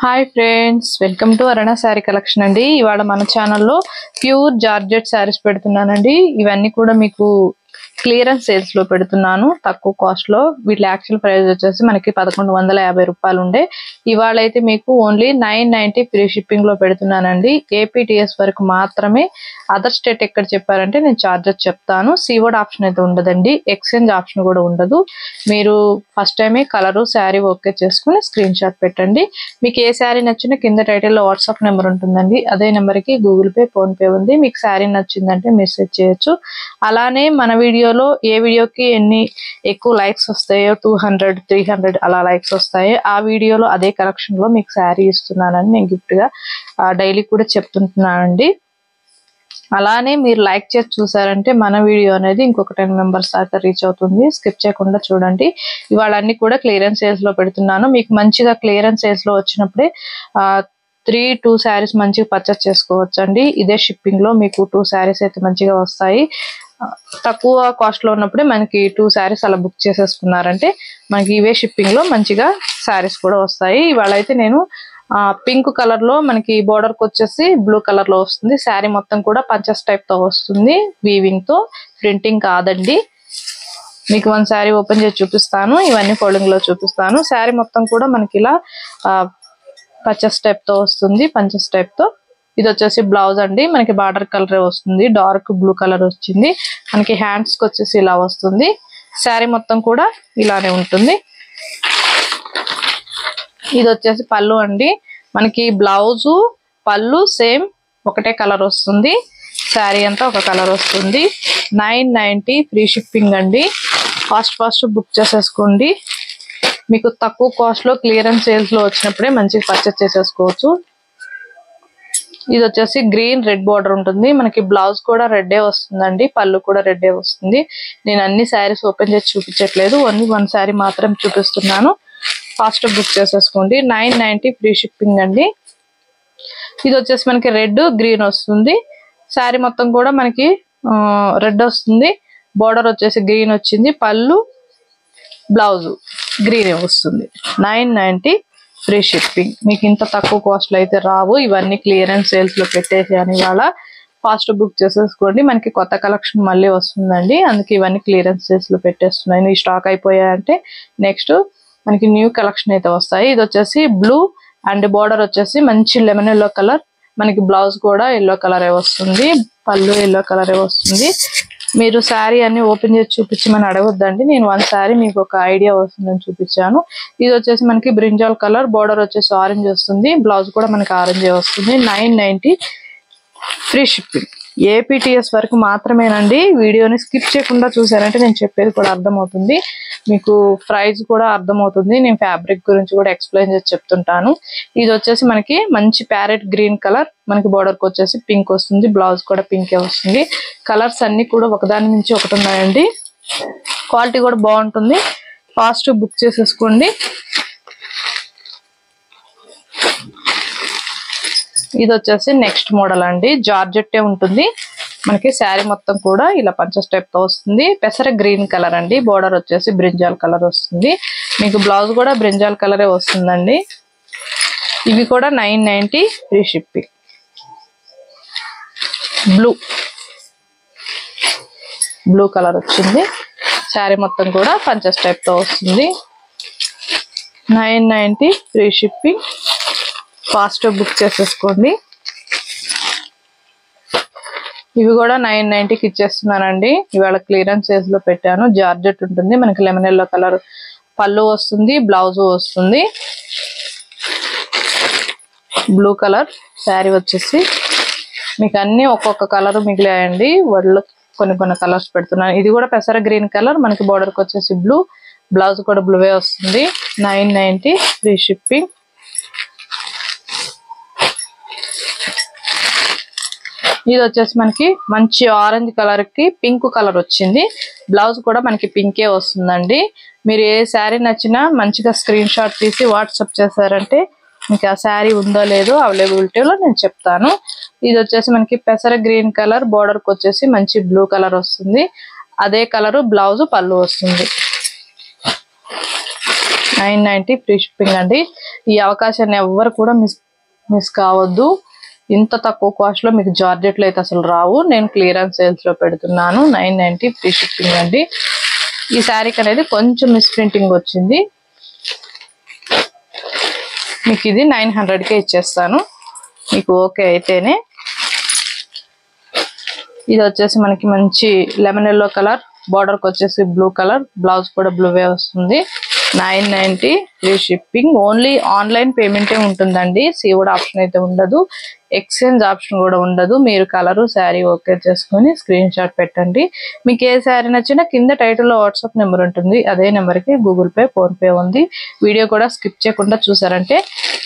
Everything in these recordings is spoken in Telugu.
Hi friends, welcome to Aruna sari collection అండి. ఇవాళ మన ఛానల్లో ప్యూర్ జార్జెట్ శారీస్ పెడుతున్నానండి. ఇవన్నీ కూడా మీకు క్లియరెన్స్ సేల్స్ లో పెడుతున్నాను, తక్కువ కాస్ట్ లో. వీటి యాక్చువల్ ప్రైస్ వచ్చేసి మనకి 1150 రూపాయలు ఉండే. ఇవాళ అయితే మీకు ఓన్లీ 990 ఫ్రీ షిప్పింగ్ లో పెడుతున్నానండి. ఏపీటీఎస్ వరకు మాత్రమే. అదర్ స్టేట్ ఎక్కడ చెప్పారంటే నేను చార్జెస్ చెప్తాను. సీవర్డ్ ఆప్షన్ అయితే ఉండదండి, ఎక్స్చేంజ్ ఆప్షన్ కూడా ఉండదు. మీరు ఫస్ట్ టైమే కలరు శారీ ఓకే చేసుకుని స్క్రీన్ షాట్ పెట్టండి. మీకు ఏ శారీ నచ్చినా కింద టైటిల్లో వాట్సాప్ నెంబర్ ఉంటుందండి. అదే నెంబర్కి గూగుల్ పే, ఫోన్ పే ఉంది. మీకు శారీ నచ్చిందంటే మెసేజ్ చేయొచ్చు. అలానే మన వీడియోలో ఏ వీడియోకి ఎన్ని ఎక్కువ లైక్స్ వస్తాయో 200, 300 అలా లైక్స్ వస్తాయో ఆ వీడియోలో అదే కలెక్షన్ లో మీకు శారీ ఇస్తున్నానని నేను గిఫ్ట్ గా డైలీ కూడా చెప్తుంటున్నానండి. అలానే మీరు లైక్ చేసి చూసారంటే మన వీడియో అనేది ఇంకొక 10 మెంబర్స్ దాకా రీచ్ అవుతుంది. స్కిప్ చేయకుండా చూడండి. ఇవాళ అన్ని కూడా క్లియరెన్స్ సేల్స్ లో పెడుతున్నాను. మీకు మంచిగా క్లియరెన్స్ సేల్స్ లో వచ్చినప్పుడే 2 శారీస్ మంచిగా పర్చేస్ చేసుకోవచ్చు అండి. ఇదే షిప్పింగ్ లో మీకు 2 శారీస్ అయితే మంచిగా వస్తాయి. తక్కువ కాస్ట్ లో ఉన్నప్పుడే మనకి 2 శారీస్ అలా బుక్ చేసేసుకున్నారంటే మనకి ఇవే షిప్పింగ్ లో మంచిగా శారీస్ కూడా వస్తాయి. ఇవాళ అయితే నేను పింక్ కలర్ లో మనకి బోర్డర్ కి వచ్చేసి బ్లూ కలర్ లో వస్తుంది. శారీ మొత్తం కూడా పంచెస్ టైప్ తో వస్తుంది, వీవింగ్ తో, ప్రింటింగ్ కాదండి. మీకు వన్ శారీ ఓపెన్ చేసి చూపిస్తాను, ఇవన్నీ ఫోల్డింగ్ లో చూపిస్తాను. శారీ మొత్తం కూడా మనకి ఇలా పంచెస్ టైప్ తో వస్తుంది, పంచెస్ టైప్ తో. ఇది వచ్చేసి బ్లౌజ్ అండి, మనకి బార్డర్ కలర్ వస్తుంది, డార్క్ బ్లూ కలర్ వచ్చింది. మనకి హ్యాండ్స్ కి వచ్చేసి ఇలా వస్తుంది. శారీ మొత్తం కూడా ఇలానే ఉంటుంది. ఇది వచ్చేసి పళ్ళు అండి, మనకి బ్లౌజు పళ్ళు సేమ్ ఒకటే కలర్ వస్తుంది. శారీ అంతా ఒక కలర్ వస్తుంది. 990 ఫ్రీ షిప్పింగ్ అండి. ఫాస్ట్ బుక్ చేసేసుకోండి. మీకు తక్కువ కాస్ట్ లో క్లియరెన్స్ సేల్స్ లో వచ్చినప్పుడే మంచిగా పర్చేస్ చేసేసుకోవచ్చు. ఇది వచ్చేసి గ్రీన్ రెడ్ బార్డర్ ఉంటుంది. మనకి బ్లౌజ్ కూడా రెడ్డే వస్తుందండి, పళ్ళు కూడా రెడ్డే వస్తుంది. నేను అన్ని శారీస్ ఓపెన్ చేసి చూపించట్లేదు, ఓన్లీ వన్ శారీ మాత్రం చూపిస్తున్నాను. ఫాస్ట్ బుక్ చేసేసుకోండి. 990 ఫ్రీ షిప్పింగ్ అండి. ఇది వచ్చేసి మనకి రెడ్ గ్రీన్ వస్తుంది. శారీ మొత్తం కూడా మనకి రెడ్ వస్తుంది, బార్డర్ వచ్చేసి గ్రీన్ వచ్చింది, పళ్ళు బ్లౌజ్ గ్రీన్ వస్తుంది. 990 ఫ్రీ షిప్పింగ్. మీకు ఇంత తక్కువ కాస్ట్ లో అయితే రావు. ఇవన్నీ క్లియరెన్స్ సేల్స్ లో పెట్టేసాను ఇవాళ. ఫాస్ట్ బుక్ చేసేసుకోండి. మనకి కొత్త కలెక్షన్ మళ్ళీ వస్తుందండి, అందుకే ఇవన్నీ క్లియరెన్స్ సేల్స్ లో పెట్టేస్తున్నాను. ఈ స్టాక్ అయిపోయాయంటే నెక్స్ట్ మనకి న్యూ కలెక్షన్ అయితే వస్తాయి. ఇది వచ్చేసి బ్లూ అండ్ బార్డర్ వచ్చేసి మంచి లెమన్ ఎల్లో కలర్, మనకి బ్లౌజ్ కూడా ఎల్లో కలరే వస్తుంది, పళ్ళు ఎల్లో కలరే వస్తుంది. మీరు శారీ అన్ని ఓపెన్ చేసి చూపించమని అడగొద్దండి, నేను వన్ శారీ మీకు ఒక ఐడియా వస్తుందని చూపించాను. ఇది వచ్చేసి మనకి బ్రింజాల్ కలర్, బార్డర్ వచ్చేసి ఆరెంజ్ వస్తుంది, బ్లౌజ్ కూడా మనకి ఆరెంజ్ వస్తుంది. 990 ఫ్రీ షిప్పింగ్. ఏపీటీఎస్ వరకు మాత్రమేనండి. వీడియోని స్కిప్ చేయకుండా చూసారంటే నేను చెప్పేది కూడా అర్థమవుతుంది, మీకు ప్రైస్ కూడా అర్థమవుతుంది. నేను ఫ్యాబ్రిక్ గురించి కూడా ఎక్స్ప్లెయిన్ చేసి చెప్తుంటాను. ఇది వచ్చేసి మనకి మంచి ప్యారెట్ గ్రీన్ కలర్, మనకి బార్డర్ కి వచ్చేసి పింక్ వస్తుంది, బ్లౌజ్ కూడా పింకే వస్తుంది. కలర్స్ అన్ని కూడా ఒకదాని నుంచి ఒకటి ఉన్నాయండి. క్వాలిటీ కూడా బాగుంటుంది. ఫాస్ట్ బుక్ చేసేసుకోండి. ఇది వచ్చేసి నెక్స్ట్ మోడల్ అండి, జార్జెట్టే ఉంటుంది. మనకి శారీ మొత్తం కూడా ఇలా పంచెస్ టైప్ తో వస్తుంది. పెసర గ్రీన్ కలర్ అండి, బోర్డర్ వచ్చేసి బ్రింజాల్ కలర్ వస్తుంది, మీకు బ్లౌజ్ కూడా బ్రింజాల్ కలరే వస్తుందండి. ఇవి కూడా 990 ఫ్రీ షిప్పింగ్. బ్లూ కలర్ వచ్చింది. శారీ మొత్తం కూడా పంచెస్ టైప్ తో వస్తుంది. 990 ఫ్రీ షిప్పింగ్. ఫాస్ట్ బుక్ చేసేసుకోండి. ఇవి కూడా 990కి ఇచ్చేస్తున్నానండి. ఇవాళ క్లియరెన్స్ సేల్స్ లో పెట్టాను. జార్జెట్ ఉంటుంది, మనకి లెమన్ ఎల్లో కలర్ పళ్ళు వస్తుంది, బ్లౌజ్ వస్తుంది. బ్లూ కలర్ శారీ వచ్చేసి మీకు అన్ని ఒక్కొక్క కలర్ మిగిలాయండి. వాటిలో కొన్ని కలర్స్ పెడుతున్నాను. ఇది కూడా పెసర గ్రీన్ కలర్, మనకి బోర్డర్ కి వచ్చేసి బ్లూ, బ్లౌజ్ కూడా బ్లూవే వస్తుంది. 990 ఫ్రీ షిప్పింగ్. ఇది వచ్చేసి మనకి మంచి ఆరెంజ్ కలర్ కి పింక్ కలర్ వచ్చింది, బ్లౌజ్ కూడా మనకి పింకే వస్తుందండి. మీరు ఏ శారీ నచ్చినా మంచిగా స్క్రీన్ షాట్ తీసి వాట్సాప్ చేశారంటే మీకు ఆ శారీ ఉందో లేదో అవైలబిలిటీలో నేను చెప్తాను. ఇది వచ్చేసి మనకి పెసర గ్రీన్ కలర్, బోర్డర్ కి వచ్చేసి మంచి బ్లూ కలర్ వస్తుంది, అదే కలర్ బ్లౌజ్ పళ్ళు వస్తుంది. 990 ఫ్రీ షిప్పింగ్ అండి. ఈ అవకాశాన్ని ఎవ్వరు కూడా మిస్ కావద్దు. ఇంత తక్కువ కాస్ట్ లో మీకు జార్జెట్లు అయితే అసలు రావు. నేను క్లియరెన్స్ సేల్స్ లో పెడుతున్నాను. 990 ఫ్రీ షిప్పింగ్ అండి. ఈ శారీకి అనేది కొంచెం మిస్ ప్రింటింగ్ వచ్చింది. మీకు ఇది 900కే ఇచ్చేస్తాను. మీకు ఓకే అయితేనే. ఇది వచ్చేసి మనకి మంచి లెమన్ ఎల్లో కలర్, బార్డర్ కి వచ్చేసి బ్లూ కలర్, బ్లౌజ్ కూడా బ్లూవే వస్తుంది. 990 ఫ్రీ షిప్పింగ్. ఓన్లీ ఆన్లైన్ పేమెంటే ఉంటుందండి. సీవుడ్ ఆప్షన్ అయితే ఉండదు. ఎక్స్చేంజ్ ఆప్షన్ కూడా ఉండదు. మీరు కలరు శారీ ఓకే చేసుకుని స్క్రీన్ షాట్ పెట్టండి. మీకు ఏ శారీ నచ్చినా కింద టైటిల్లో వాట్సాప్ నెంబర్ ఉంటుంది. అదే నెంబర్కి గూగుల్ పే, ఫోన్ పే ఉంది. వీడియో కూడా స్కిప్ చేయకుండా చూసారంటే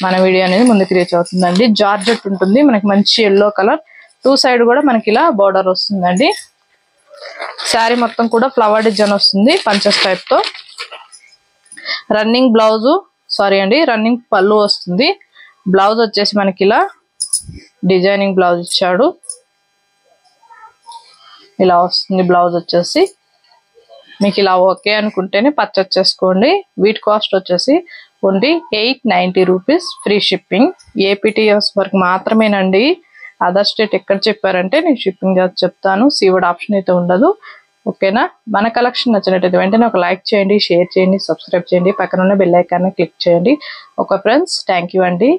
మన వీడియో అనేది ముందుకు రీచ్ అవుతుందండి. జార్జెట్ ఉంటుంది మనకి మంచి ఎల్లో కలర్, 2 సైడ్ కూడా మనకి ఇలా బార్డర్ వస్తుందండి. శారీ మొత్తం కూడా ఫ్లవర్ డిజైన్ వస్తుంది పంచెస్ టైప్ తో. రన్నింగ్ బ్లౌజు రన్నింగ్ పళ్ళు వస్తుంది. బ్లౌజ్ వచ్చేసి మనకి ఇలా డిజైనింగ్ బ్లౌజ్ ఇచ్చాడు. ఇలా వస్తుంది బ్లౌజ్ వచ్చేసి. మీకు ఇలా ఓకే అనుకుంటేనే పర్చేస్ చేసుకోండి. వీటి కాస్ట్ వచ్చేసి only 890 rupees free shipping. APTS వరకు మాత్రమేనండి. అదర్ స్టేట్ ఎక్కడ చెప్పారంటే నేను షిప్పింగ్ చెప్తాను. సీవుడ్ ఆప్షన్ అయితే ఉండదు. ఓకేనా? మన కలెక్షన్ నచ్చినట్టయితే వెంటనే ఒక లైక్ చేయండి, షేర్ చేయండి, సబ్స్క్రైబ్ చేయండి, పక్కన ఉన్న బెల్ ఐకాన్ క్లిక్ చేయండి. ఓకే ఫ్రెండ్స్, థ్యాంక్ యూ అండి.